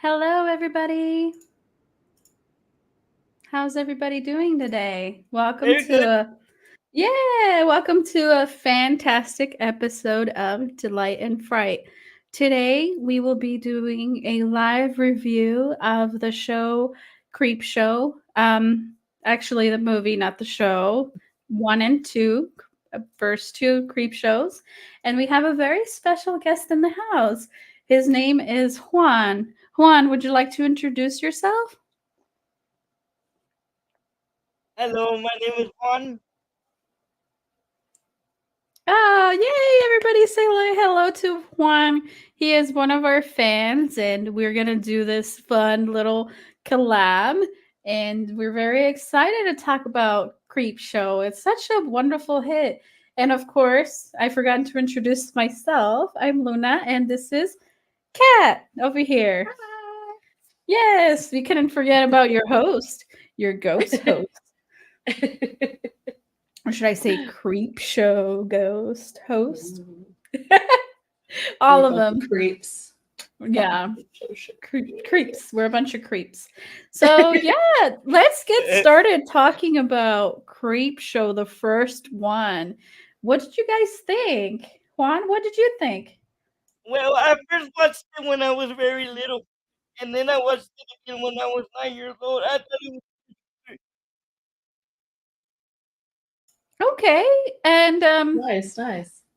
Hello, everybody. How's everybody doing today? Very good. Welcome to a fantastic episode of Delight and Fright. Today we will be doing a live review of the show Creepshow. Actually the movie, not the show. 1 and 2, first two Creep shows, and we have a very special guest in the house. His name is Juan. Juan, would you like to introduce yourself? Hello, my name is Juan. Oh, yay! Everybody say hello to Juan. He is one of our fans, and we're going to do this fun little collab. And we're very excited to talk about Creep Show. It's such a wonderful hit. And of course, I forgot to introduce myself. I'm Luna, and this is Kat over here. Yes, we couldn't forget about your host, your ghost host. Or should I say creep show ghost host? All of them. Creeps. Yeah. Creeps. We're a bunch of creeps. So, yeah, let's get started talking about Creep Show, the first one. What did you guys think? Juan, what did you think? Well, I first watched it when I was very little, and then I watched it again when I was 9 years old. I thought it was good. Okay. And Nice.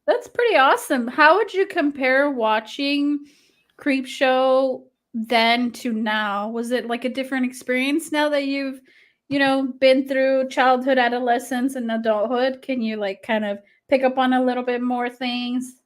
that's pretty awesome. How would you compare watching Creep Show then to now? Was it like a different experience now that you've been through childhood, adolescence, and adulthood? Can you like kind of pick up on a little bit more things?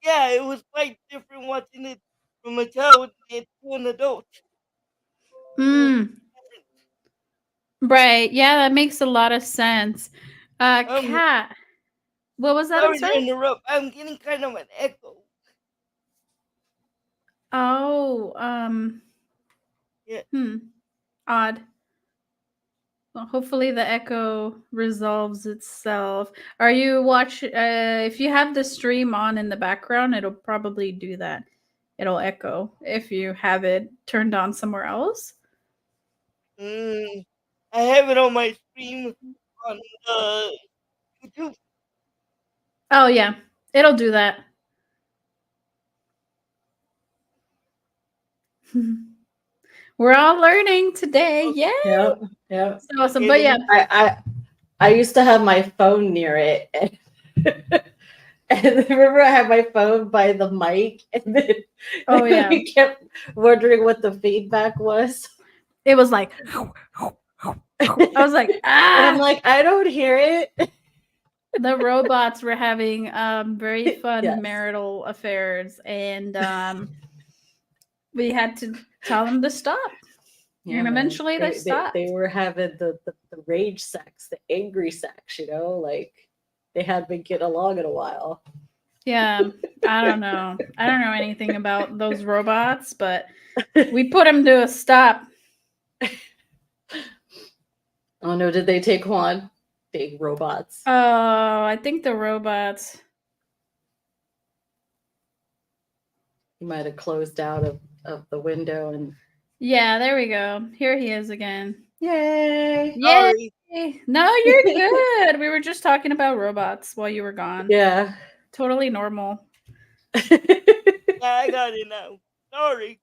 Yeah, it was quite different watching it from a child and to an adult. It was Mm, different. right. Yeah, that makes a lot of sense. Um, Cat. What was that? I'm sorry sorry. to interrupt. I'm getting kind of an echo. Oh, Yeah. odd. Well, hopefully the echo resolves itself. Are you watch if you have the stream on in the background, it'll probably do that. It'll echo if you have it turned on somewhere else. Mm, I have it on my stream on YouTube. Oh yeah. It'll do that. We're all learning today. Okay. Yay! Yep. So awesome. Okay, But yeah. then. I used to have my phone near it, and, and remember I had my phone by the mic, and then Oh yeah. we kept wondering what the feedback was, It was like I was like, and I'm ah. like, I don't hear it. The robots were having very fun Yes. marital affairs, and we had to tell them to stop. Yeah, And man. eventually they They stopped. were having the rage sex, the angry sex, like they had been getting along in a while. Yeah, I don't know. I don't know anything about those robots, but we put them to a stop. Oh no, did they take Juan? Big robots. Oh, I think the robots. He might have closed out of the window and Yeah, there we go. Here he is again. yay. Yay! Sorry. No, you're good. We were just talking about robots while you were gone. Yeah. Totally normal. Yeah, I got it now. Sorry.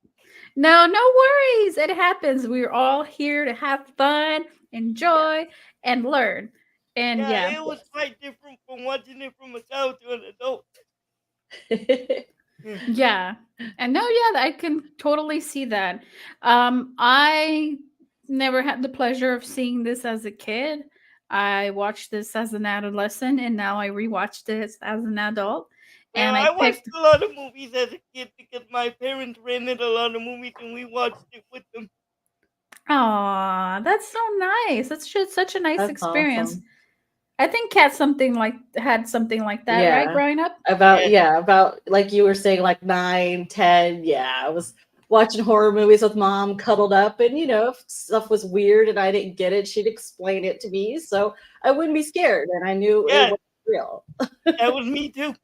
No, no worries. It happens. We're all here to have fun, Yeah. enjoy, and learn. And Yeah, yeah, it was quite different from watching it from a child to an adult. Hmm. yeah. And no, yeah, I can totally see that. I never had the pleasure of seeing this as a kid. I watched this as an adolescent, and now I rewatched this as an adult. Well, And I I watched picked. a lot of movies as a kid because my parents rented a lot of movies and we watched it with them. Aw, that's so nice. That's just such a nice That's experience. awesome. I think Kat had something like that, right? Yeah. Growing up. About like you were saying, like 9, 10. Yeah, I was watching horror movies with mom, cuddled up, and if stuff was weird and I didn't get it, she'd explain it to me, so I wouldn't be scared, and I knew it Yeah, was real. that was me too.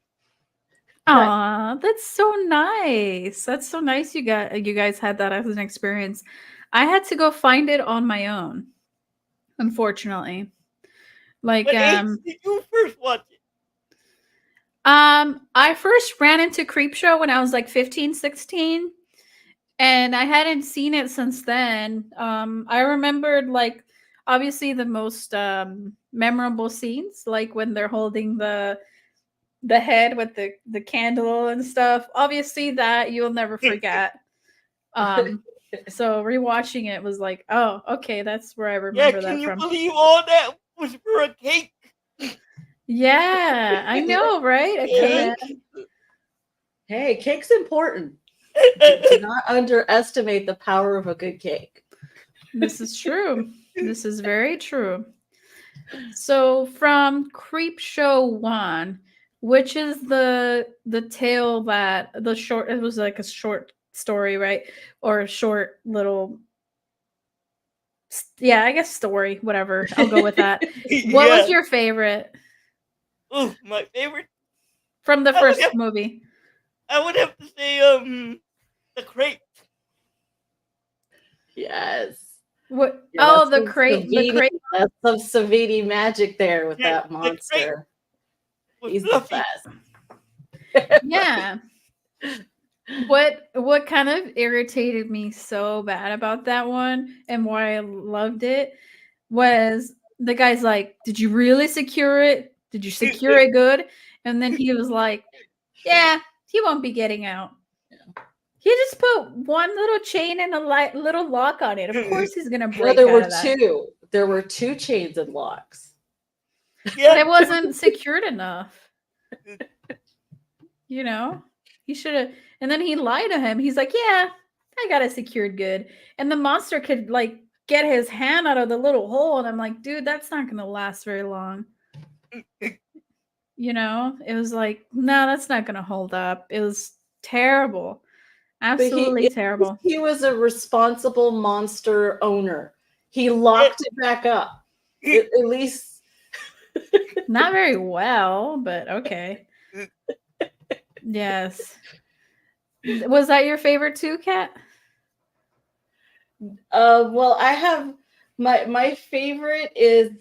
Right. Aw, that's so nice. That's so nice you guys had that as an experience. I had to go find it on my own, unfortunately. Like What age did you first watch it? I first ran into Creepshow when I was like 15, 16, and I hadn't seen it since then. I remembered like obviously the most memorable scenes, like when they're holding the head with the candle and stuff. Obviously that you'll never forget. So rewatching it was like, oh, okay, that's where I Yeah, remember can that you from. believe all that was for a cake? Yeah, I know, right? A Yeah. cake. Hey, cake's important. Do not underestimate the power of a good cake. This is true. This is very true. So from Creepshow 1, which is the tale that the short it was like a short story, right? Or a short little yeah, I guess story, whatever. I'll go with that. What was Yeah. your favorite Oh, my favorite. from the I would first have. movie? I would have to say the crate. Yes. What? Yeah, Oh, the crate, the crate. That's some Savini magic there with Yeah, that the crate monster. was He's the fluffy. best. Yeah. What kind of irritated me so bad about that one and why I loved it was the guy's like, "Did you really secure it? Did you secure it good?" And then he was like, "Yeah, he won't be getting out." He just put one little chain and a little lock on it. Of course, he's gonna No, break out of that. there were two chains and locks. But Yeah. it wasn't secured enough. You know, he should have. And then he lied to him. He's like, "Yeah, I got it secured good." And the monster could like get his hand out of the little hole, and I'm like, "Dude, that's not gonna last very long." It was like, no, that's not gonna hold up. It was terrible, But absolutely terrible. he was a responsible monster owner. He locked it back up. At least Not very well, but okay. Yes. Was that your favorite too, Kat? well, I have my favorite is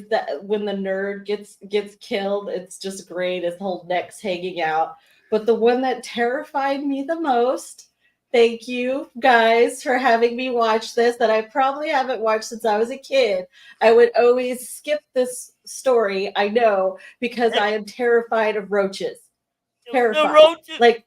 that when the nerd gets killed, it's just great. His whole neck's hanging out. But the one that terrified me the most, thank you guys for having me watch this, that I probably haven't watched since I was a kid. I would always skip this story, I know, because I am terrified of roaches. Terrified. The roaches. Like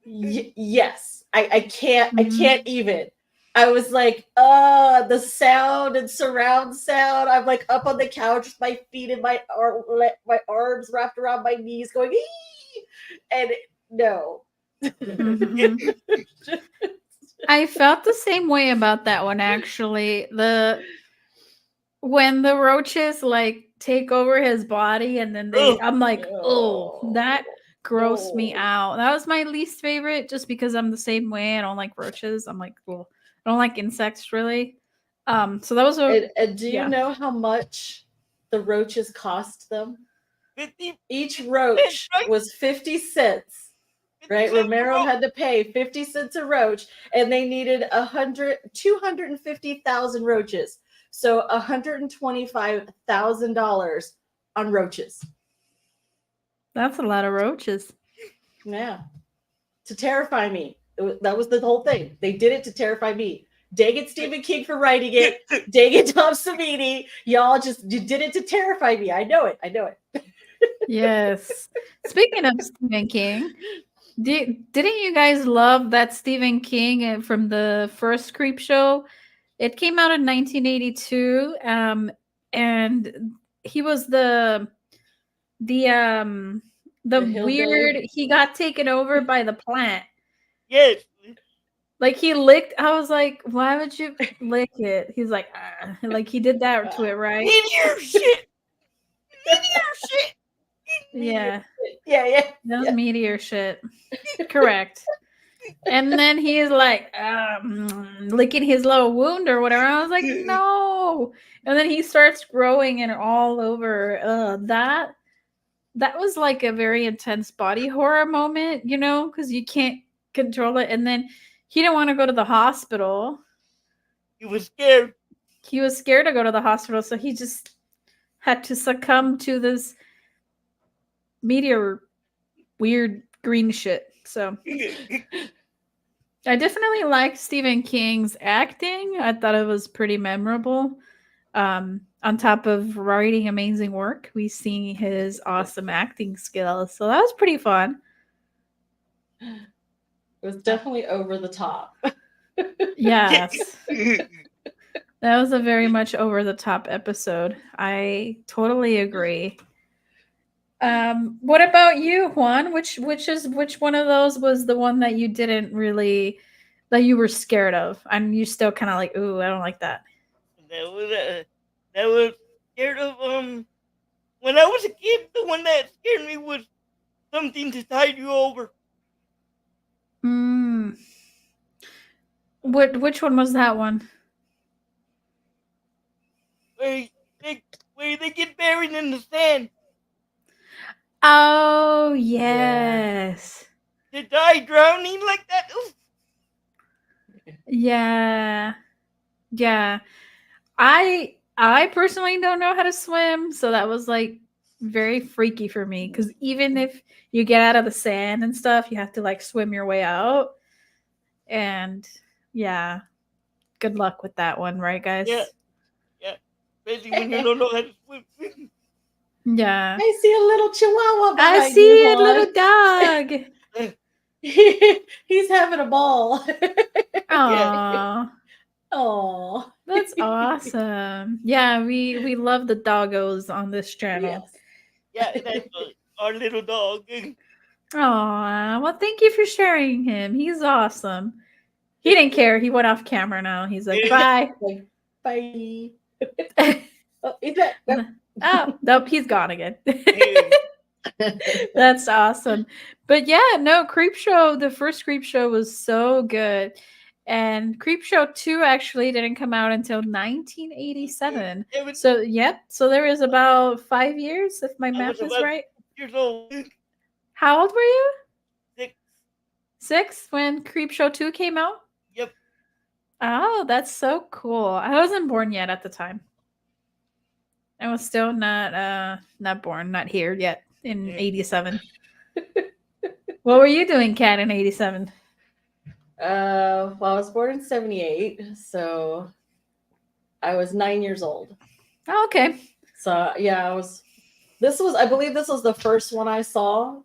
yes. I can't even. I was like, the sound and surround sound. I'm like up on the couch with my feet and my arms wrapped around my knees going, ee! And no. Mhm. I felt the same way about that one actually. When the roaches like take over his body and then I'm like, oh, that grossed me out. That was my least favorite just because I'm the same way. I don't like roaches. I'm like, well, I don't like insects really. So that was And do you know how much the roaches cost them? 50 Each roach was 50 cents. Right, Romero had to pay 50 cents a roach, and they needed 250,000 roaches. So $125,000 on roaches. That's a lot of roaches. Yeah, to terrify me. That was the whole thing. They did it to terrify me. Dang it, Stephen King for writing it. Dang it, Tom Savini. You did it to terrify me. I know it. Yes. Speaking of Stephen King, didn't you guys love that Stephen King from the first Creepshow? It came out in 1982, and he was the weird. He got taken over by the plant. Yes. Like he licked. I was like, why would you lick it? He's like he did that to it, right? Meteor shit. shit. Yeah. Yeah. That was meteor shit. Correct. And then he's like licking his little wound or whatever. I was like, no. And then he starts growing and all over. That was like a very intense body horror moment, because you can't control it. And then he didn't want to go to the hospital. He was scared. He was scared to go to the hospital, so he just had to succumb to this meteor weird green shit. So I definitely liked Stephen King's acting. I thought it was pretty memorable. On top of writing amazing work, we see his awesome acting skills. So that was pretty fun. It was definitely over the top. Yes. That was a very much over the top episode. I totally agree. What about you, Juan? Which one of those was the one that you didn't really, that you were scared of, and you still kind of like, ooh, I don't like that. That was scared of when I was a kid. The one that scared me was something to tide you over. Which one was that one? Where they get buried in the sand. Oh yes. To die drowning like that. Oof. Yeah. I personally don't know how to swim, so that was like very freaky for me, because even if you get out of the sand and stuff, you have to like swim your way out. And yeah, good luck with that one, right, guys? Yeah. Especially when you don't know how to swim. Yeah. I see a little chihuahua behind I see you, a little dog. He's having a ball. Aww. Oh, That's awesome. Yeah, we love the doggos on this channel. Yes. Yeah, that's our little dog. Aw, well, thank you for sharing him. He's awesome. He didn't care. He went off camera now. He's like, bye. Bye. Oh, is that? Oh, nope, he's gone again. That's awesome. But yeah, no, Creepshow, the first Creepshow was so good. And Creepshow 2 actually didn't come out until 1987. So, yep. So there was about 5 years, if my math is right. Years old. How old were you? 6. 6 when Creepshow 2 came out? Yep. Oh, that's so cool. I wasn't born yet at the time. I was still not born, not here yet in 87. What were you doing, Kat, in 87? Well, I was born in 78, so I was 9 years old. Oh, okay. So yeah, I believe this was the first one I saw.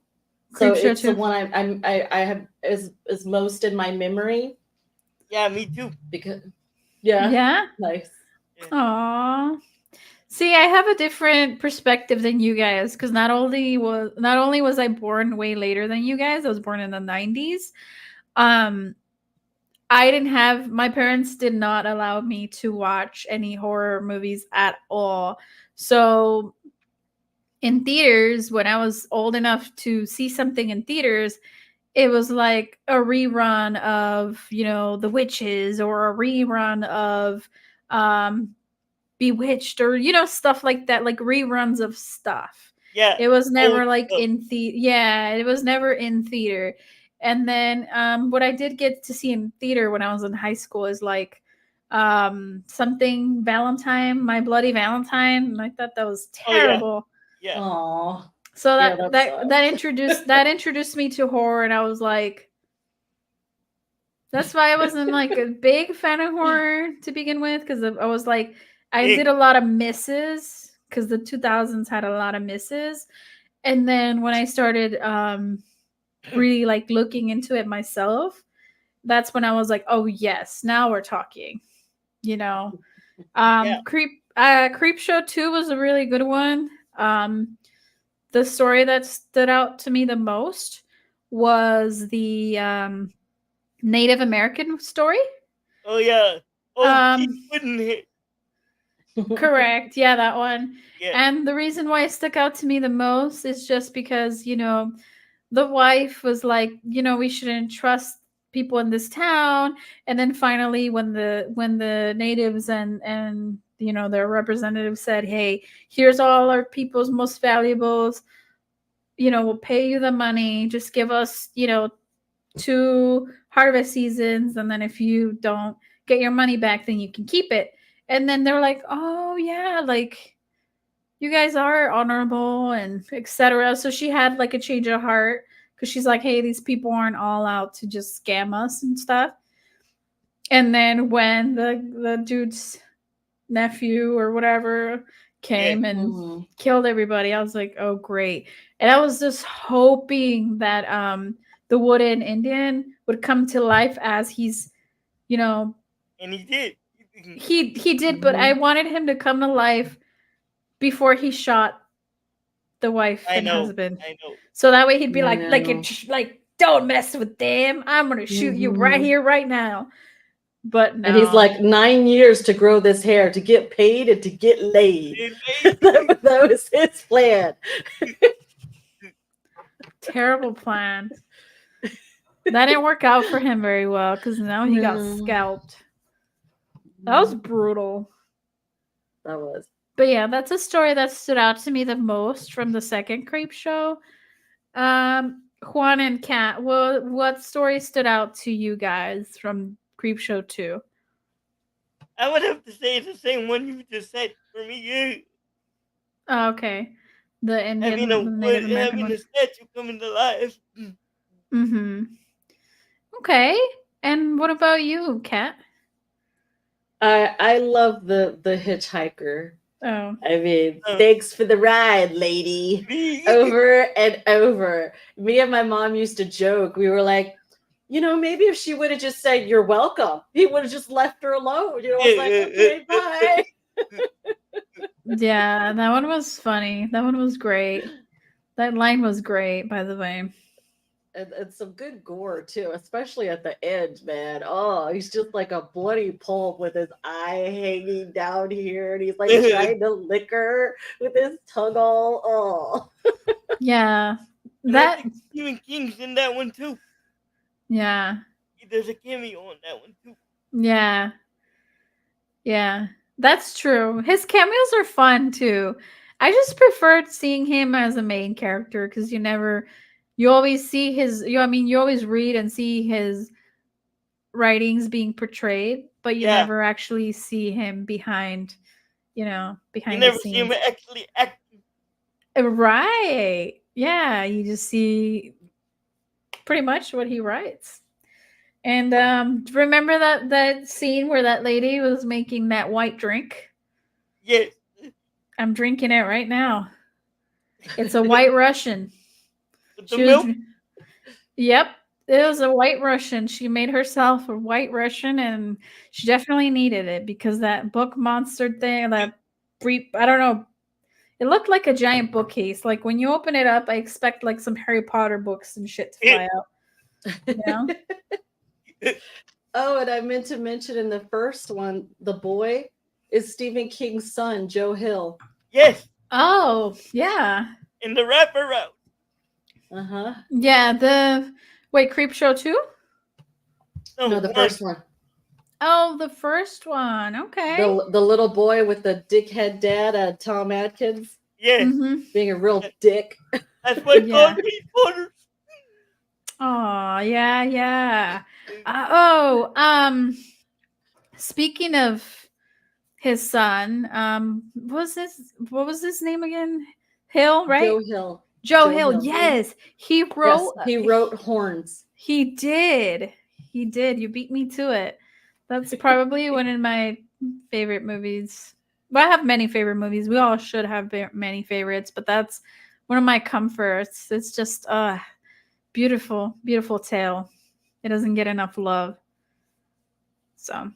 So Creepshow it's 2. the one I have is most in my memory. Yeah, me too. Because yeah. Nice. Aww. See, I have a different perspective than you guys, because not only was I born way later than you guys, I was born in the 90s. My parents did not allow me to watch any horror movies at all. So in theaters, when I was old enough to see something in theaters, it was like a rerun of, The Witches, or a rerun of Bewitched, or stuff like that, like reruns of stuff. Yeah. It was never like it was never in theater. And then what I did get to see in theater when I was in high school is like something Valentine, My Bloody Valentine, and I thought that was terrible. Yeah. Aww. So that introduced me to horror, and I was like, that's why I wasn't like a big fan of horror to begin with, because I was like, I did a lot of misses, because the 2000s had a lot of misses. And then when I started really like looking into it myself, that's when I was like, oh yes, now we're talking. Creepshow 2 was a really good one. The story that stood out to me the most was the Native American story. Oh yeah. Oh, she wouldn't hit. Correct. Yeah, that one. Yeah. And the reason why it stuck out to me the most is just because, the wife was like, we shouldn't trust people in this town. And then finally when the natives and their representatives said, "Hey, here's all our people's most valuables. We'll pay you the money. Just give us, 2 harvest seasons, and then if you don't get your money back, then you can keep it." And then they're like, "Oh yeah, like you guys are honorable and etc." So she had like a change of heart because she's like, "Hey, these people aren't all out to just scam us and stuff." And then when the dude's nephew or whatever Yeah. came and Mhm. killed everybody, I was like, "Oh great." And I was just hoping that the wooden Indian would come to life as he's, you know, And he did. he did, but I Mhm. wanted him to come to life before he shot the wife I and know. husband. I know. So that way he'd be I know. like, "Don't mess with them. I'm gonna shoot you right Mhm. here, right now." But And he's no. like 9 years to grow this hair, to get paid and to get laid. that was his plan. Terrible plan. That didn't work out for him very well because now he got No. scalped. That was brutal. That was. But yeah, that's a story that stood out to me the most from the second Creep Show. Juan and Kat, what story stood out to you guys from Creep Show 2? I would have to say the same one you just said for me. Yeah. Oh, okay. The Having The Native American having one. a statue coming to life. Mm-hmm. Okay. And what about you, Kat? I love the hitchhiker. Oh. I mean, Uh, thanks for the ride, lady. Over and over. Me and my mom used to joke. We were like, maybe if she would have just said, "You're welcome," he would have just left her alone. I was like, "Okay, bye." Yeah, that one was funny. That one was great. That line was great, by the way. And some good gore too, especially at the end, man. Oh, he's just like a bloody pulp with his eye hanging down here, and he's like trying to lick her with his tongue all. Oh, Yeah. and I That think Stephen King's in that one too. yeah. There's a cameo on that one too. Yeah. Yeah. That's true. His cameos are fun too. I just preferred seeing him as a main character because you always see you always read and see his writings being portrayed, but you Yeah, never actually see him you behind the never see him scenes. actually act. Right. Yeah, you just see pretty much what he writes. And remember that scene where that lady was making that white drink? Yes. I'm drinking it right now. It's a white Russian. With the She was milk. Yep, it was a white Russian. She made herself a white Russian and she definitely needed it because that book monster thing, I don't know, it looked like a giant bookcase. Like when you open it up, I expect like some Harry Potter books and shit to fly out. You know? Oh, and I meant to mention in the first one, the boy is Stephen King's son, Joe Hill. Yes. Oh, yeah. In the wraparound. Uh-huh. Yeah, wait, Creep Show 2? No, the first one. Oh, the first one. Okay. The little boy with the dickhead dad, Tom Atkins, Yes. Mm-hmm. being a real dick. That's what Yeah. called me Potter. Oh, yeah. Speaking of his son, what was his name again? Hill, right? Joe Hill. Joe Hill. Yes. He wrote Yes, he wrote Horns. He did. He did. You beat me to it. That's probably one of my favorite movies. Well, I have many favorite movies. We all should have many favorites, but that's one of my comforts. It's just beautiful, beautiful tale. It doesn't get enough love. So,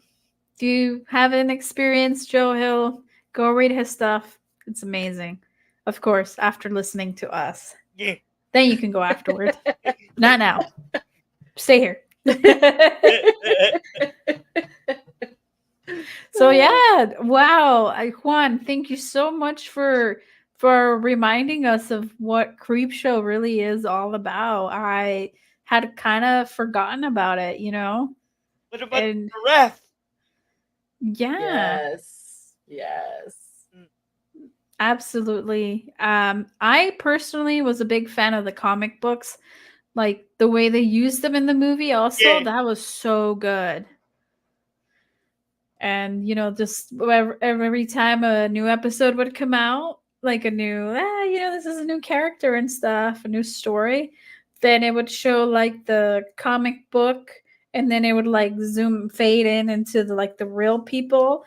if you haven't experienced Joe Hill, go read his stuff. It's amazing. Of course, after listening to us. Yeah. Then you can go afterwards. Not now. Stay here. So yeah, wow. Juan, thank you so much for reminding us of what Creepshow really is all about. I had kind of forgotten about it, you know? What about And the giraffe? yeah, Yes. Mm, absolutely. I personally was a big fan of the comic books. Like the way they used them in the movie also, Yeah, that was so good. And just every time a new episode would come out, like a new this is a new character and stuff, a new story, then it would show like the comic book, and then it would like zoom fade in into the real people.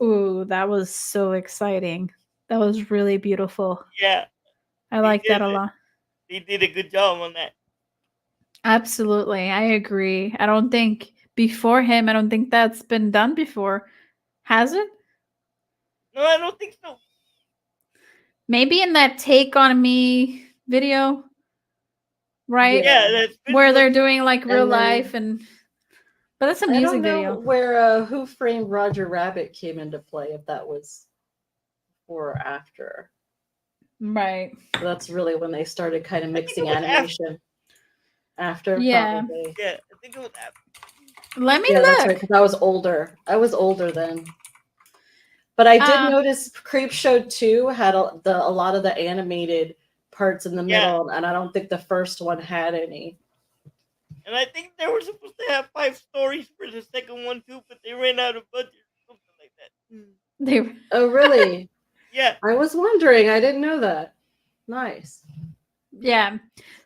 Ooh, that was so exciting. That was really beautiful. yeah. I They like that did a it. lot. They did a good job on that. Absolutely, I agree. I don't think before him, I don't think that's been done before. Has it? No, I don't think so. Maybe in that Take on Me video, right? Yeah, Yeah. that's pretty Where much. they're doing like real And life then and but that's a I don't music know video. where Who Framed Roger Rabbit came into play, if that was before or after. Right. That's really when they started kind of I think it mixing was after. animation. After, Yeah. probably. Yeah, I think it was after. Let me Yeah, that's right, look. because I was older. I was older then. But I did Um notice Creepshow 2 had a lot of the animated parts in the Yeah, middle, and I don't think the first one had any. and I think they were supposed to have 5 stories for the second one too, but they ran out of budget or something like that. they Oh, really? Yeah, I was wondering. I didn't know that. Nice. yeah.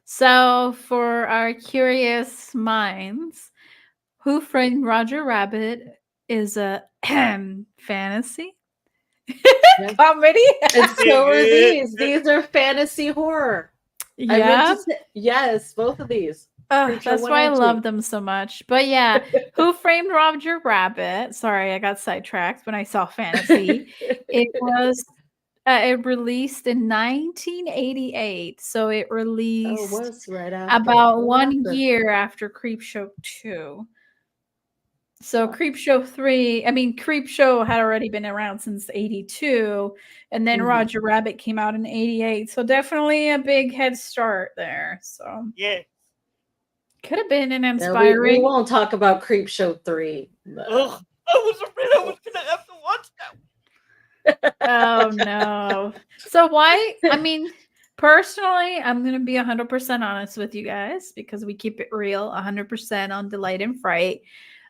So for our curious minds, Who Framed Roger Rabbit is a fantasy Yeah. comedy. And so are these. These are fantasy horror. I meant Yeah. to say, yes, both of these. Oh, Creepshow that's 1 why I and love 2. them so much. But yeah, Who Framed Roger Rabbit? Sorry, I got sidetracked when I saw fantasy. It was it released in 1988, so it Oh, it released was right after. about Right 1 after. year after Creepshow 2. So Huh. Creepshow 3, I mean Creepshow had already been around since 82, and then Mhm. Roger Rabbit came out in 88. So definitely a big head start there. So yeah. could have been an Yeah, we inspiring. won't talk about Creepshow 3. Ugh, I was afraid I was gonna have to watch that. Oh no. So why? I mean, personally, I'm gonna be 100% honest with you guys because we keep it real, 100% on Delight and Fright.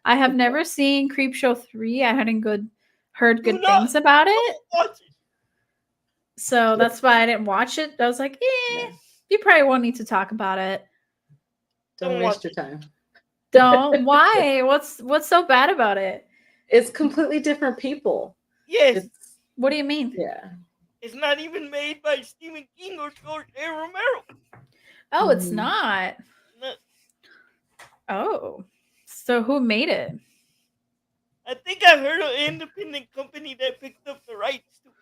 I have never seen Creepshow 3. I hadn't heard Do good not, things about it, don't watch it. so that's why I didn't watch it. I was like, Yeah. you probably won't need to talk about it. Don't Don't waste watch your it. time. Don't. Why? What's so bad about it? It's completely different people. Yes, It's What do you mean? yeah. it's not even made by Stephen King or George A. Romero. Oh, it's Mhm. not. No, Oh, so who made it? I think I heard of an independent company that picked up the rights to it.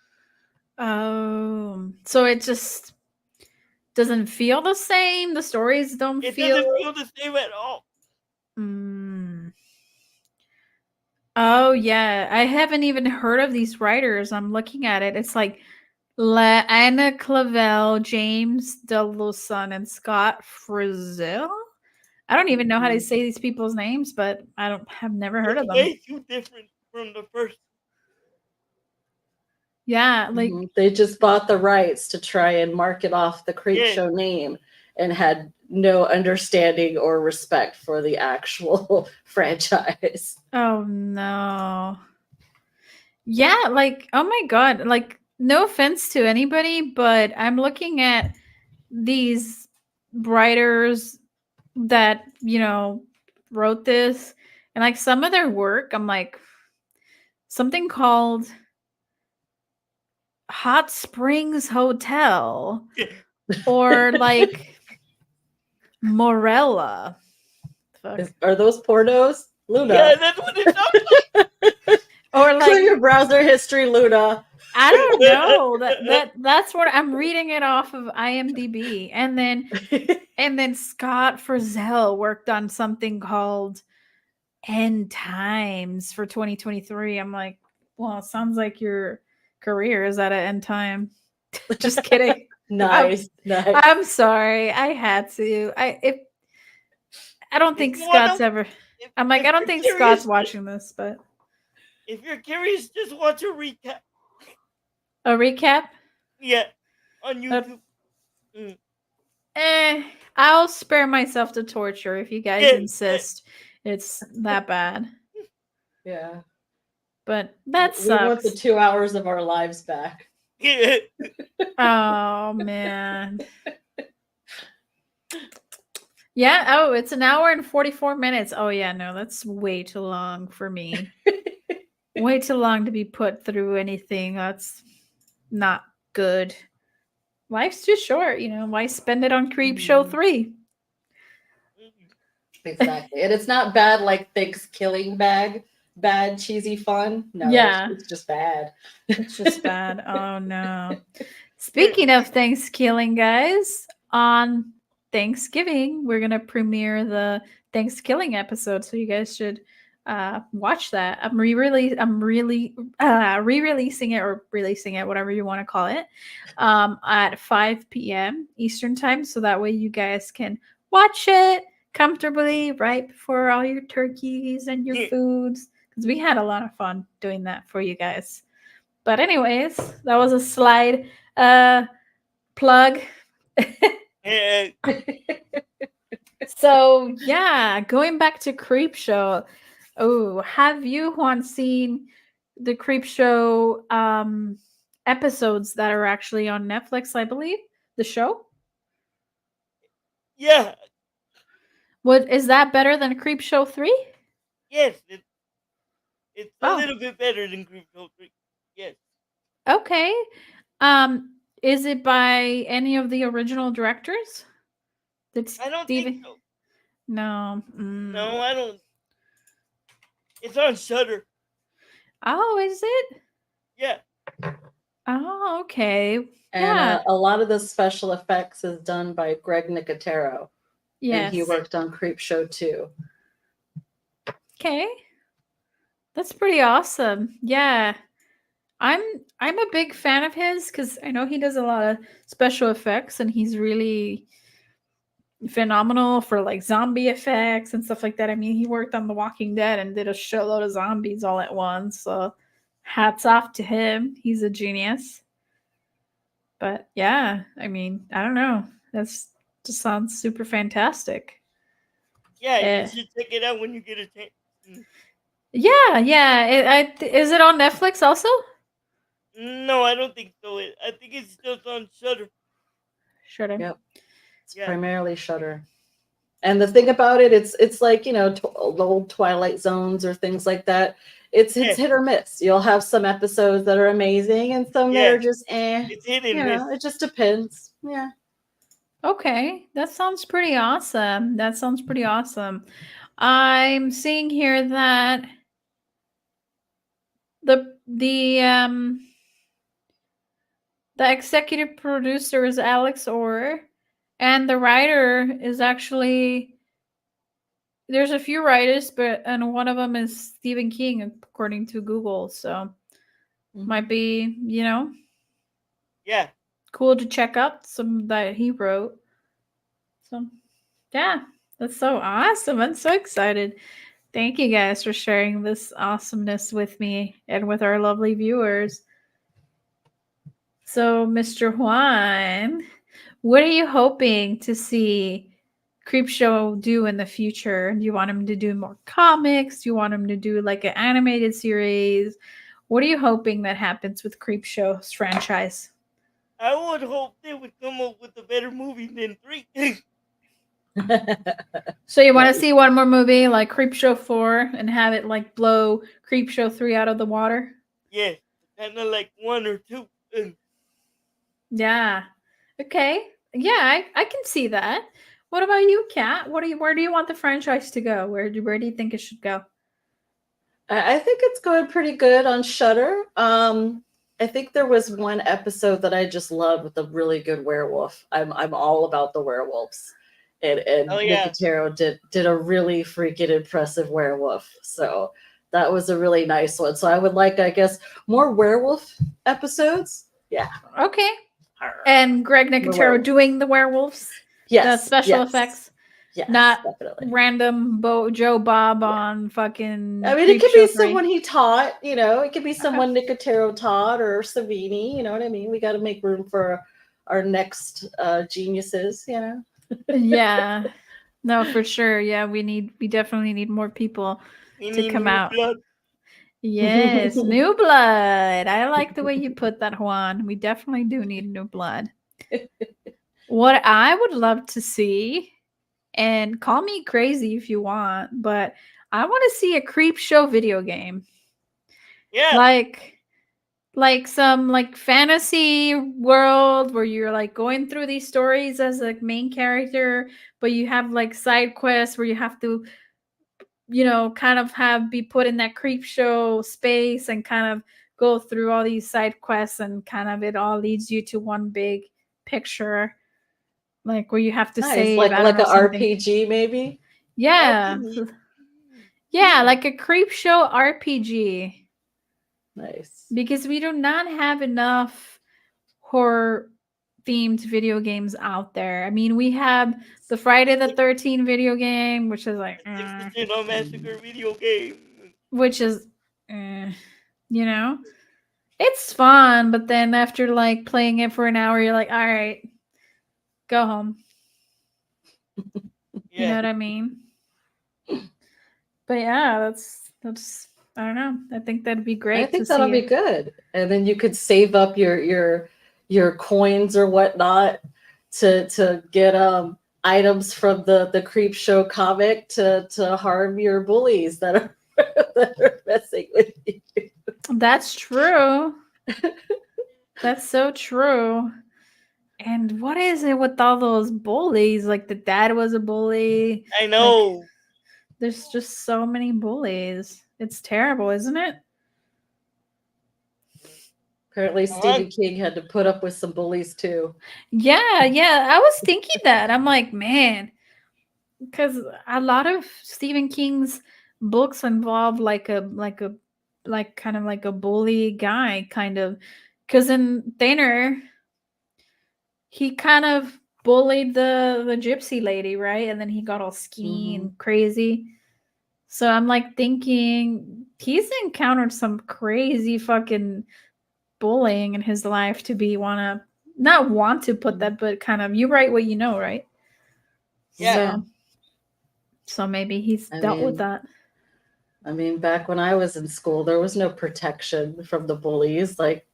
Oh, so it just doesn't feel the same. The stories don't It feel. doesn't feel the same at all. Mm. Oh yeah, I haven't even heard of these writers. I'm looking at it. It's like Anna Clavel, James DeLuson, and Scott Frizzell. I don't even know how to Mhm. say these people's names, but I don't have never heard It's of them. way too different from the first. Yeah, like Mhm. They just bought the rights to try and market off the Yeah, Creepshow name and had no understanding or respect for the actual franchise. oh no. Yeah, like oh my god, like no offense to anybody, but I'm looking at these writers that, wrote this and like some of their work, I'm like something called Hot Springs Hotel or like Morella. Fuck. Are those pornos? yeah, Luna. that's what it sounds like. Or Clear like your browser history, Luna. I don't know. That's what I'm reading it off of IMDb. And then Scott Frizzell worked on something called end times for 2023. I'm like, well, it sounds like your career is at an end time. Just kidding. Nice. I'm sorry. I had to. I don't think If you wanna, Scott's ever. if, I'm like, if I don't you're think curious, Scott's watching this, but if you're curious, just watch a recap. a recap. Yeah, on YouTube. Mm. I'll spare myself the torture if you guys Yeah, insist it's that bad. Yeah. But that We want the sucks. 2 hours of our lives back. yeah. Oh man. Yeah, oh, it's an hour and 44 minutes. Oh yeah, no, that's way too long for me. Way too long to be put through anything. That's not good. Life's too short, why spend it on Creepshow 3? Exactly. And it's not bad like Thanksgiving bad, cheesy fun. No, Yeah. it's just bad. It's just bad. Oh no. Speaking of Thanksgiving, guys, on Thanksgiving, we're gonna premiere the Thanksgiving episode, so you guys should watch that. I'm really re-releasing it or releasing it, whatever you want to call it, at 5 p.m. Eastern time, so that way you guys can watch it comfortably right before all your turkeys and your foods, because we had a lot of fun doing that for you guys. But anyways, that was a slide plug. Yeah. So yeah, going back to Creepshow. Oh, have you, Juan, seen the Creepshow episodes that are actually on Netflix, I believe? The show? Yeah. What is that better than Creepshow 3? Yes. It's a Oh, little bit better than Creepshow 3. Yes. okay. Is it by any of the original directors? Did I don't think Steven? so. No. No, I don't. It's on Shudder. Oh, is it? Yeah. Oh, okay. And Yeah. a lot of the special effects is done by Greg Nicotero. Yes. And he worked on Creepshow too. Okay. That's pretty awesome. Yeah. I'm a big fan of his because I know he does a lot of special effects and he's really phenomenal for like zombie effects and stuff like that. I mean, he worked on The Walking Dead and did a shitload of zombies all at once. So hats off to him. He's a genius. But yeah, I mean, I don't know. That's just sounds super fantastic. Yeah, you Eh. should check it out when you get a chance. Yeah. Is it on Netflix also? No, I don't think so. I think it's just on Shudder. Shudder. Yep. It's Yeah. primarily Shudder. And the thing about it, it's like, the old Twilight Zones or things like that. It's Yeah. hit or miss. You'll have some episodes that are amazing and some that Yeah. are just It's hit and miss. It just depends. Yeah. Okay, that sounds pretty awesome. That sounds pretty awesome. I'm seeing here that the executive producer is Alex Orr, and the writer is actually there's a few writers, and one of them is Stephen King, according to Google. So might be Yeah. cool to check out some that he wrote. So yeah, that's so awesome. I'm so excited. Thank you guys for sharing this awesomeness with me and with our lovely viewers. So, Mr. Juan, what are you hoping to see Creepshow do in the future? Do you want him to do more comics? Do you want him to do like an animated series? What are you hoping that happens with Creepshow's franchise? I would hope they would come up with a better movie than 3. So you want to see one more movie like Creepshow 4 and have it like blow Creepshow 3 out of the water? Yeah, kind of like 1 or 2. Yeah. Okay. Yeah, I can see that. What about you, Kat? Where do you want the franchise to go? Where do you think it should go? I think it's going pretty good on Shudder. I think there was one episode that I just loved with a really good werewolf. I'm all about the werewolves. and Oh yeah. Nicotero did a really freaking impressive werewolf. So that was a really nice one. So I would like, I guess, more werewolf episodes. Yeah. Okay. And Greg More Nicotero werewolf. doing the werewolves, the Yes. special yes, effects, Yes. not Definitely. random Joe Bob on fucking. I mean, it could be Creepshow 3. someone he taught, it could be someone Nicotero taught or Savini, you know what I mean? We got to make room for our next geniuses, Yeah. No, for sure. Yeah, we definitely need more people We to need come new out. blood. Yes, new blood. I like the way you put that, Juan. We definitely do need new blood. What I would love to see, and call me crazy if you want, but I want to see a Creepshow video game. Yeah. Like some like fantasy world where you're like going through these stories as a main character, but you have like side quests where you have to kind of be put in that creep show space and kind of go through all these side quests, and kind of it all leads you to one big picture, like where you have to Nice. save, Like I don't an know, something. RPG maybe? Yeah. RPG. Yeah, like a creep show RPG. Nice. Because we do not have enough horror themed video games out there. I mean, we have the Friday the 13th video game, which is like, Texas Chainsaw Massacre video game. which is, it's fun, but then after like playing it for an hour, you're like, all right, go home. Yeah. You know what I mean? But yeah, that's I don't know. I think that'd be great. I think to that'll see be it. good. And then you could save up your coins or whatnot to get items from the Creep Show comic to harm your bullies that are that are messing with you. That's true. That's so true. And what is it with all those bullies? Like the dad was a bully. I know. Like, there's just so many bullies. It's terrible, isn't it? Apparently Stephen King had to put up with some bullies too. Yeah. I was thinking that. I'm like, man, because a lot of Stephen King's books involve like kind of like a bully guy, kind of. Because in Thinner, he kind of bullied the gypsy lady, right? And then he got all ski and crazy. So I'm like thinking he's encountered some crazy fucking bullying in his life to not want to put that, but kind of, you write what you know, right? Yeah. So maybe he's dealt with that. I mean, back when I was in school, there was no protection from the bullies. Like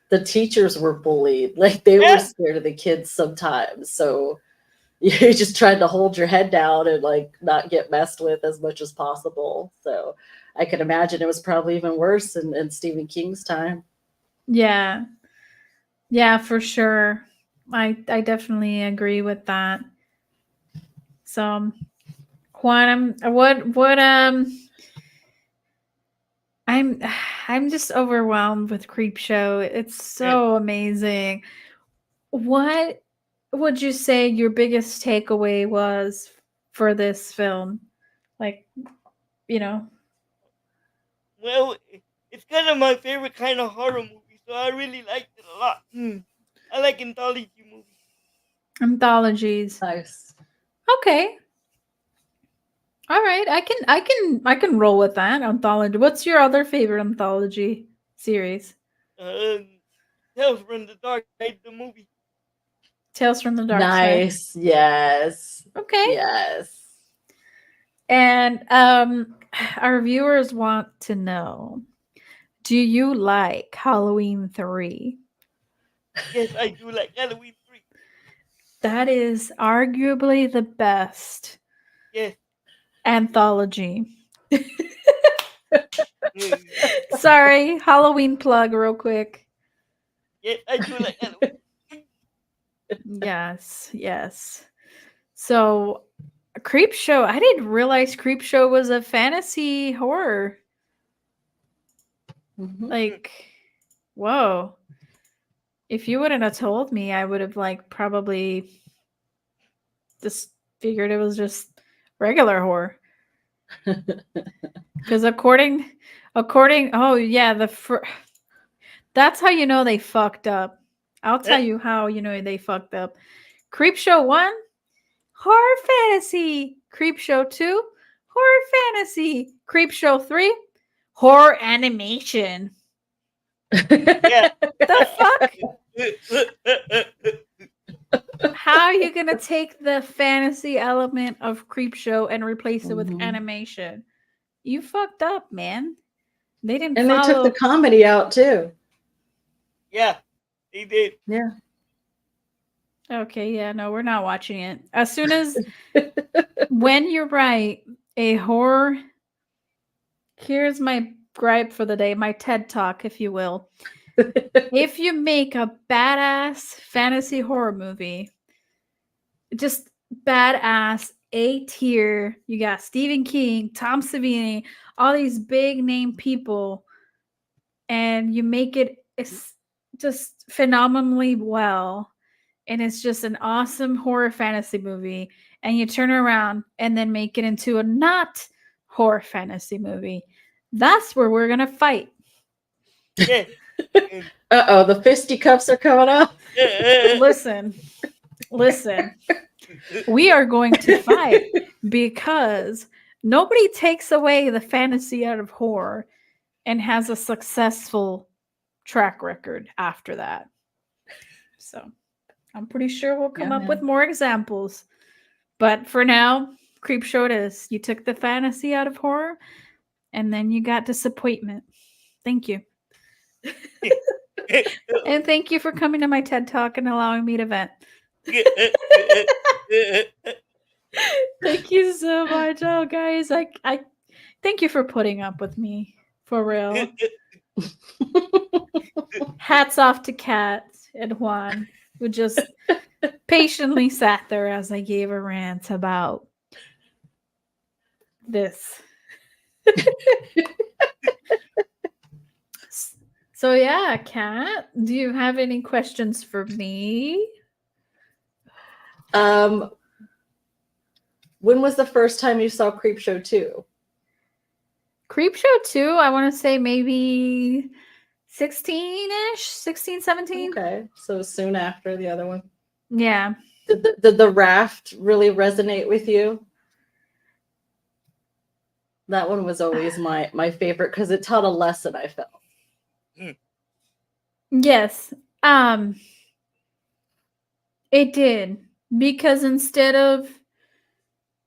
the teachers were bullied. Like they were scared of the kids sometimes. So you just tried to hold your head down and like not get messed with as much as possible. So I can imagine it was probably even worse in Stephen King's time. Yeah, for sure. I definitely agree with that. So, Juan, I'm just overwhelmed with Creepshow. It's so amazing. What would you say your biggest takeaway was for this film? Like, Well, it's kind of my favorite kind of horror movie, so I really liked it a lot. I like anthology movies. Anthologies. Nice. Okay. All right. I can roll with that anthology. What's your other favorite anthology series? Tales from the Dark Side, the movie. Tales from the Dark Side. Nice. Yes. Okay. Yes. And our viewers want to know, do you like Halloween 3? Yes, I do like Halloween 3. That is arguably the best anthology. Sorry, Halloween plug real quick. Yes, I do like Halloween. Yes. So, Creepshow, I didn't realize Creepshow was a fantasy horror. Like, whoa. If you wouldn't have told me, I would have like probably just figured it was just regular horror. Because according, oh yeah, that's how you know they fucked up. I'll tell you how you know they fucked up. Creepshow 1, horror fantasy. Creepshow 2, horror fantasy. Creepshow 3, horror animation. Yeah. The fuck? How are you gonna take the fantasy element of Creepshow and replace it with Mhm. animation? You fucked up, man. They didn't And they took follow. the comedy out too. Yeah, he did. Yeah. Okay, yeah, no, we're not watching it. As soon as when you're right, a horror. Here's my gripe for the day, my TED talk, if you will. If you make a badass fantasy horror movie, just badass, A tier, you got Stephen King, Tom Savini, all these big name people, and you make it just phenomenally well, and it's just an awesome horror fantasy movie, and you turn around and then make it into a not horror fantasy movie, that's where we're gonna fight. Yeah. Uh-oh, the fisticuffs are coming up. Listen, we are going to fight because nobody takes away the fantasy out of horror and has a successful track record after that. So I'm pretty sure we'll come up with more examples. But for now, Creepshow it is. You took the fantasy out of horror and then you got disappointment. Thank you. And thank you for coming to my TED Talk and allowing me to vent. Thank you so much. Oh, guys, I thank you for putting up with me. For real. Hats off to Kat and Juan, who just patiently sat there as I gave a rant about this. So yeah, Kat, do you have any questions for me? When was the first time you saw Creepshow 2? Creepshow 2, I want to say maybe 16-ish, 16, 17. Okay, so soon after the other one. Yeah. Did the raft really resonate with you? That one was always my favorite because it taught a lesson, I felt. Yes. It did. Because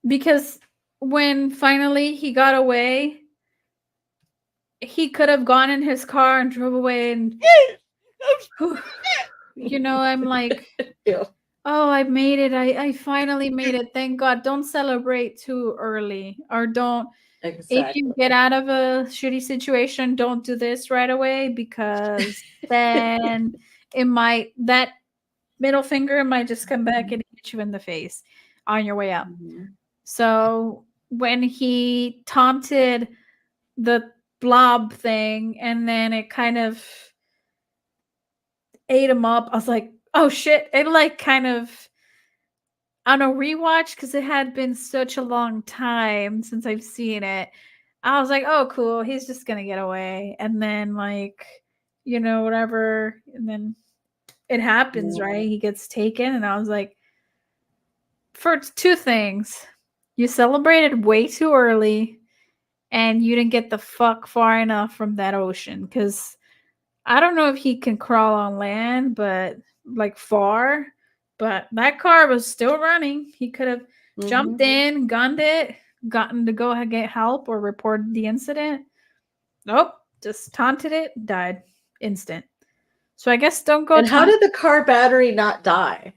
because when finally he got away, he could have gone in his car and drove away and you know, I'm like, Yeah. oh, I made it. I finally made it. Thank God. Don't celebrate too early. Or don't Exactly. if you get out of a shitty situation, don't do this right away because then that middle finger might just come back and hit you in the face on your way out. Mhm. So when he taunted the blob thing and then it kind of ate him up, I was like, oh shit. It like kind of on a rewatch because it had been such a long time since I've seen it. I was like, oh cool, he's just gonna get away. And then like, you know, whatever, and then it happens, Yeah. right? He gets taken, and I was like, for two things. You celebrated way too early and you didn't get the fuck far enough from that ocean because I don't know if he can crawl on land, but like far. But that car was still running. He could have jumped in, gunned it, gotten to go and get help or reported the incident. Nope, just taunted it, died instant. So I guess don't go. And how did the car battery not die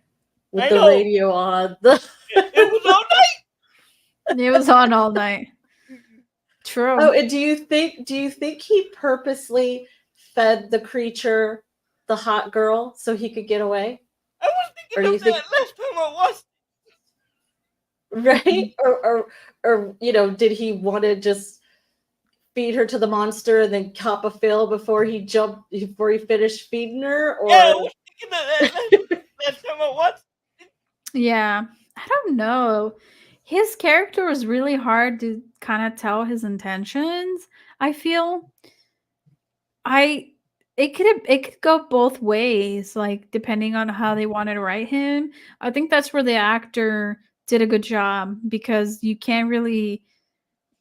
with I the know. radio on? It was all night. It was on all night. True. Oh, and do you think he purposely fed the creature the hot girl so he could get away? I was Or do thinking you of think- that last time I watched. Right? Or you know, did he want to just feed her to the monster and then cop a fill before he finished feeding her? Or Yeah, I was thinking of that last time I watched. Yeah. I don't know. His character was really hard to kind of tell his intentions. I feel I it could go both ways, like depending on how they wanted to write him. I think that's where the actor did a good job because you can't really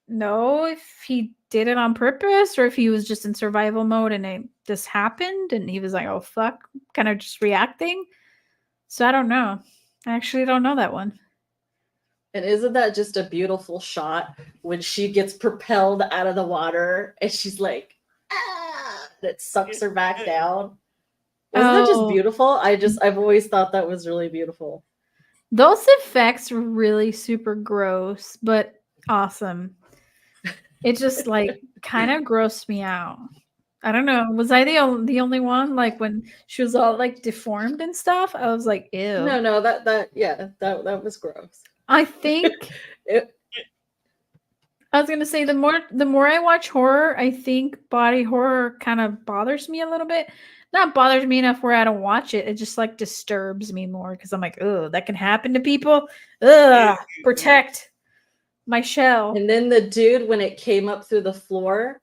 know if he did it on purpose or if he was just in survival mode and it just happened and he was like, "Oh fuck," kind of just reacting. So I don't know. I actually don't know that one. And isn't that just a beautiful shot when she gets propelled out of the water and she's like, ah, and it sucks her back down? Wasn't that just Oh, beautiful? I've always thought that was really beautiful. those effects were really super gross, but awesome. It just like kind of grossed me out. I don't know. Was I the only one? Like when she was all like deformed and stuff, I was like, ew. No, that was gross. I think It, I was gonna say the more I watch horror, I think body horror kind of bothers me a little bit. Not bothers me enough where I don't watch it. It just like disturbs me more because I'm like, oh, that can happen to people. Ugh, protect my shell. and then the dude, when it came up through the floor,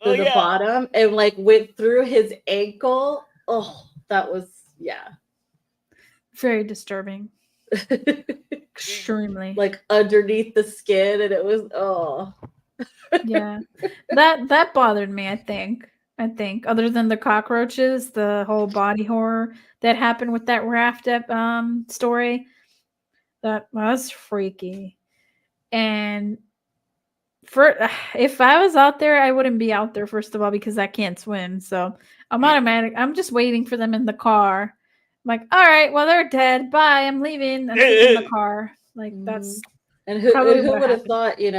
Oh through the yeah. bottom, and like went through his ankle. Oh, that was, yeah. Very disturbing. Extremely. Like underneath the skin, and it was, oh. Yeah. That bothered me, I think. Other than the cockroaches, the whole body horror that happened with that raft story, that was freaky. And for if I was out there, I wouldn't be out there first of all because I can't swim. So I'm just waiting for them in the car. I'm like, all right, well they're dead. Bye. I'm leaving. I'm taking the car. Like that's And probably who what would have happened.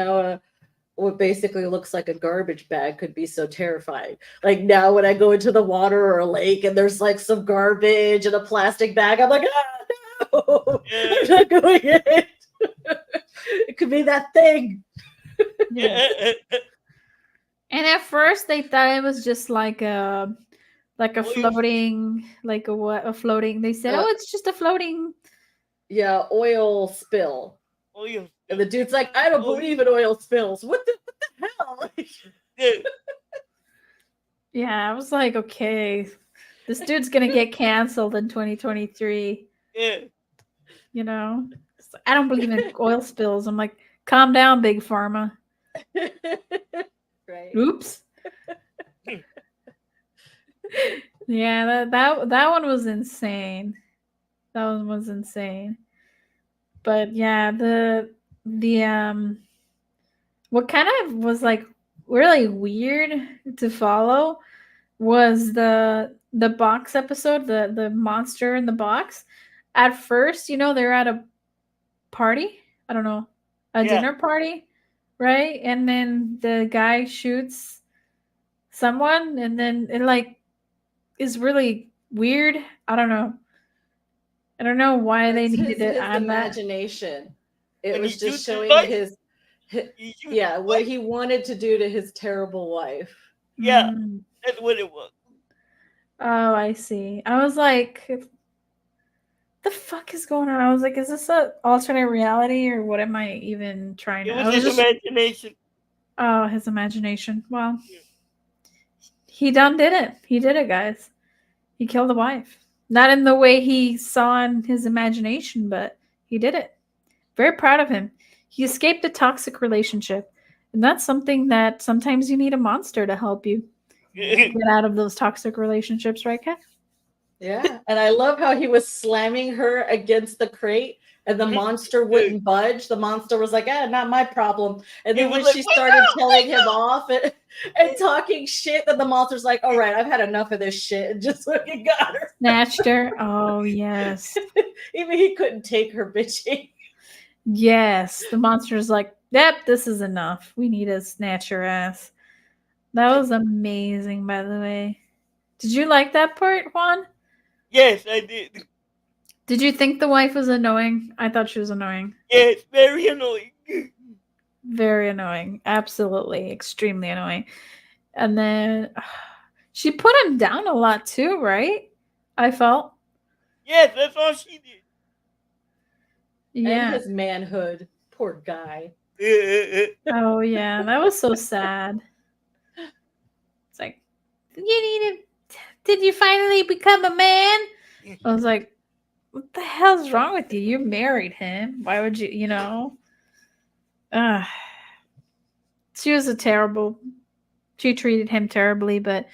thought, what basically looks like a garbage bag could be so terrifying. Like now when I go into the water or a lake and there's like some garbage in a plastic bag, I'm like, ah, no, I'm not going in. It could be that thing. Yeah. And at first they thought it was just like a floating, like a what, a floating. They said, Uh, "Oh, it's just a floating." Yeah, oil spill. Oil. And the dude's like, I don't believe in oil spills. What the hell? Yeah, I was like, okay, this dude's gonna get canceled in 2023. Yeah. You know, I don't believe in oil spills. I'm like, calm down, big pharma. Right. Oops. Yeah, that one was insane. That one was insane. But yeah, the what kind of was like really weird to follow was the box episode, the monster in the box. At first, they're at a party. I don't know, a Yeah. dinner party, right? And then the guy shoots someone, and then it like is really weird. I don't know. I don't know why they It's needed to his add that. imagination. It When he was just shoots his showing wife. his He shoots yeah, his what wife. he wanted to do to his terrible wife. Yeah, Mm. that's what it was. Oh, I see. I was like, the fuck is going on? I was like, is this a alternate reality or what am I even trying It to? was I was his just imagination. oh, his imagination. Well, Yeah. he done did it. He did it, guys. He killed the wife. Not in the way he saw in his imagination, but he did it. Very proud of him. He escaped a toxic relationship. And that's something that sometimes you need a monster to help you get out of those toxic relationships, right, Kat? Yeah. And I love how he was slamming her against the crate and the monster wouldn't budge. The monster was like, not my problem. And He then was when like, she "Wake started up, telling wake him off and talking shit, then the monster's like, all right, I've had enough of this shit, and just fucking got her. Snatched her. Oh, yes. Even he couldn't take her bitching. Yes. The monster's like, yep, this is enough. We need to snatch your ass. That was amazing, by the way. Did you like that part, Juan? Yes, I did. Did you think the wife was annoying? I thought she was annoying. Yes, very annoying. Very annoying. Absolutely. Extremely annoying. And then she put him down a lot too, right? I felt. Yes, that's all she did. And Yeah. his manhood. Poor guy. Oh yeah, that was so sad. It's like, you need to. Did you finally become a man? I was like, what the hell's wrong with you? You married him. Why would you? You know. Uh, she was a terrible. She treated him terribly, but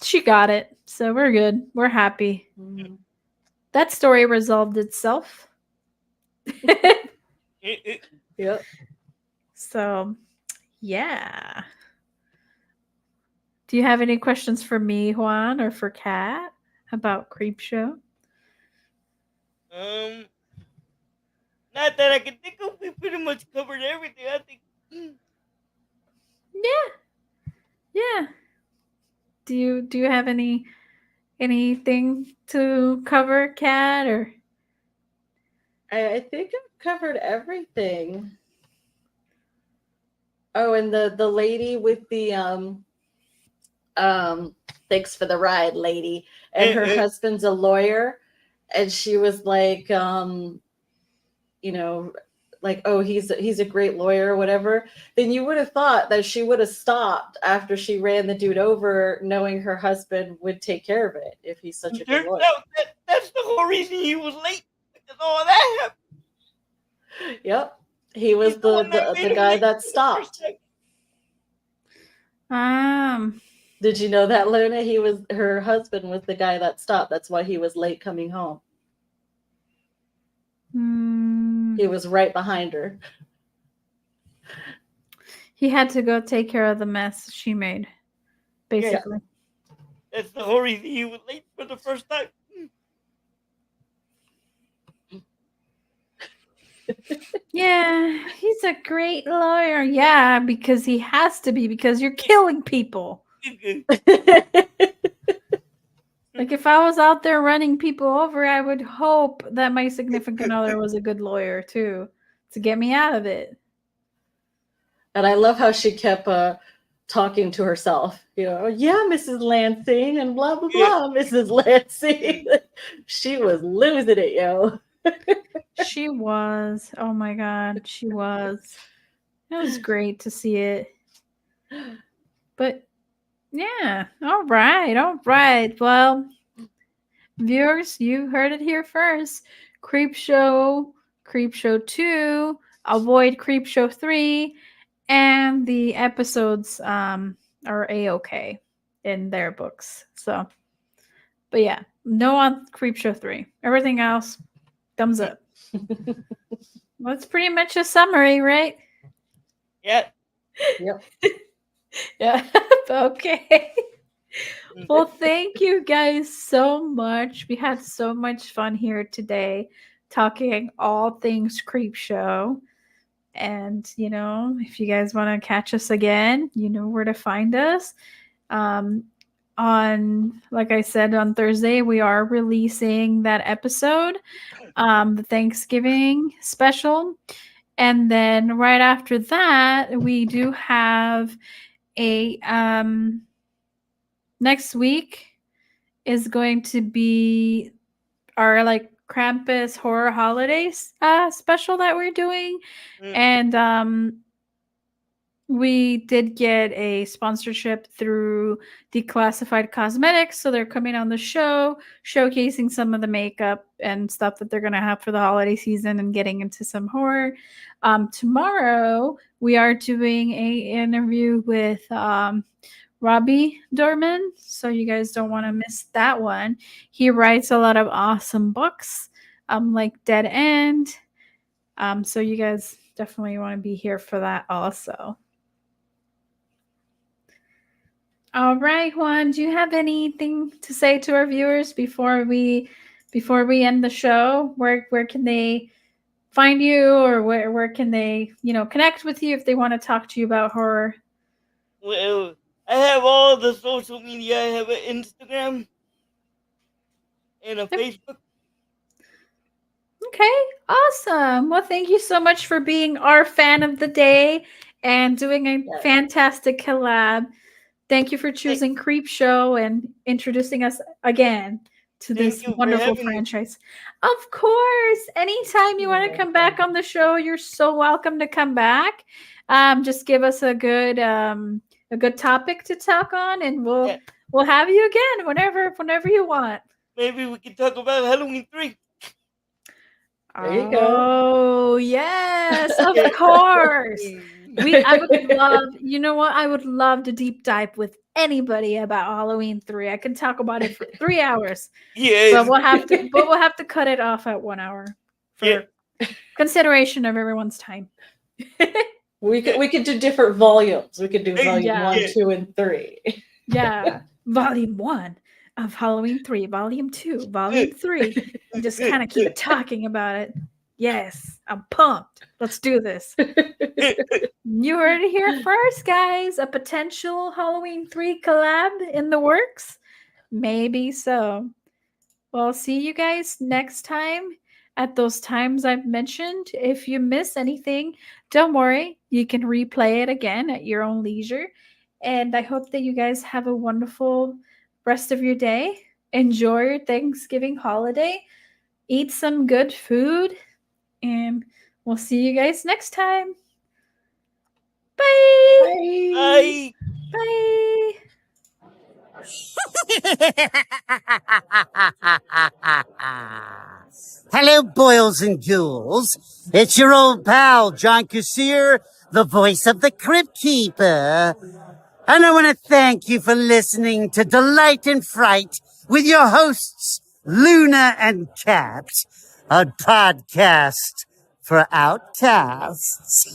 she got it, so we're good. We're happy. Mhm. That story resolved itself. Yep. So, yeah. Do you have any questions for me, Juan, or for Kat about Creepshow? um, not that I can think of. We pretty much covered everything. I think. Yeah, yeah. Do you have anything to cover, Kat, or? I think I've covered everything. Oh, and the lady with the thanks for the ride, lady, and her husband's a lawyer, and she was like, you know, like, oh, he's a great lawyer or whatever. Then you would have thought that she would have stopped after she ran the dude over, knowing her husband would take care of it if he's such a good Turns lawyer. out that's the whole reason he was late. Because all that happened. Yep, he was He's the one that the made him guy late that for the first stopped. time. Did you know that, Luna? He was her husband was the guy that stopped. That's why he was late coming home. He was right behind her. He had to go take care of the mess she made, basically. That's the whole reason he was late for the first time. Yeah, he's a great lawyer. Yeah, because he has to be, because you're killing people. Like, if I was out there running people over, I would hope that my significant other was a good lawyer too, to get me out of it. And I love how she kept talking to herself. You know, yeah, Mrs. Lansing, and blah blah blah, Mrs. Lansing. She was losing it, yo. She was. Oh my god, she was. It was great to see it. But yeah, all right, all right. Well, viewers, you heard it here first. Creepshow, Creepshow 2, avoid Creepshow 3, and the episodes are a-okay in their books. So, but yeah, no on Creepshow 3. Everything else, thumbs up. Well, it's pretty much a summary, right? Yeah. Yep. Yeah. Okay. Well, thank you guys so much. We had so much fun here today talking all things Creepshow. And, you know, if you guys want to catch us again, you know where to find us. Like I said, on Thursday, we are releasing that episode, the Thanksgiving special. And then right after that, we do have a next week is going to be our like Krampus horror holidays special that we're doing. And we did get a sponsorship through Declassified Cosmetics, so they're coming on the show, showcasing some of the makeup and stuff that they're going to have for the holiday season and getting into some horror. Tomorrow, we are doing a interview with Robbie Dorman, so you guys don't want to miss that one. He writes a lot of awesome books, like Dead End. So you guys definitely want to be here for that also. All right, Juan, do you have anything to say to our viewers before we end the show? Where can they find you, or where can they, you know, connect with you if they want to talk to you about horror? Well, I have all the social media. I have an Instagram and a Facebook. Okay, awesome. Well, thank you so much for being our fan of the day and doing a fantastic collab. Thank you for choosing Creepshow and introducing us again to Thank this you for wonderful having me. franchise. Of course, anytime you want to come back on the show, you're so welcome to come back. Just give us a good topic to talk on, and Yeah, we'll have you again whenever you want. maybe we can talk about Halloween 3. There you go. Oh yes, of Yeah. course. I would love, you know what? I would love to deep dive with anybody about Halloween 3. I can talk about it for 3 hours. Yes. But we'll have to cut it off at 1 hour for Yeah. consideration of everyone's time. We could do different volumes. We could do volume Yeah. 1, Yeah. 2, and 3. Yeah. Volume 1 of Halloween 3, volume 2, volume 3. And just kind of keep talking about it. Yes, I'm pumped. Let's do this. You heard it here first, guys. A potential Halloween 3 collab in the works? Maybe so. Well, see you guys next time at those times I've mentioned. If you miss anything, don't worry. You can replay it again at your own leisure. And I hope that you guys have a wonderful rest of your day. Enjoy your Thanksgiving holiday. Eat some good food. And we'll see you guys next time. Bye. Bye. Bye. Bye. Hello, boils and ghouls. It's your old pal, John Kassir, the voice of the Crypt Keeper. And I want to thank you for listening to Delight and Fright with your hosts, Luna and Cat, a podcast for outcasts.